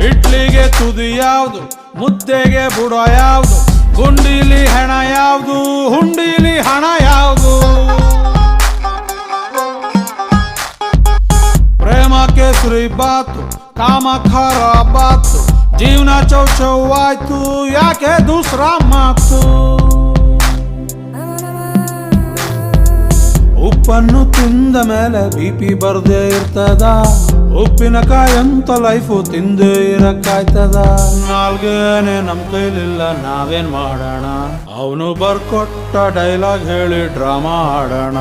ಇಡ್ಲಿಗೆ ತುದಿ ಯಾವುದು, ಮುದ್ದೆಗೆ ಬುಡ ಯಾವುದು, ಗುಂಡಿಲಿ ಹೆಣ ಯಾವುದು, ಹುಂಡಿಲಿ ಹಣ ಯಾವುದು. ಪ್ರೇಮ ಕೇಸರಿ ಬಾತು, ಕಾಮ ಖರಾಬಾತು, ಜೀವನ ಚೌಚೌವಾಯ್ತು, ಯಾಕೆ ದೂಸರಾ ಮಾತು. ಉಪ್ಪನ್ನು ತಿಂದ ಮೇಲೆ ಬಿಪಿ ಬರ್ದೇ ಇರ್ತದ, ಉಪ್ಪಿನಕಾಯಿ ಅಂತ ಲೈಫು ತಿಂದೇ ಇರಕ್ಕಾಯ್ತದ. ನಾಲ್ಗೇನೆ ನಮ್ ಕೈಲಿಲ್ಲ ನಾವೇನ್ ಮಾಡೋಣ, ಅವನು ಬರ್ಕೊಟ್ಟ ಡೈಲಾಗ್ ಹೇಳಿ ಡ್ರಾಮಾ ಆಡೋಣ.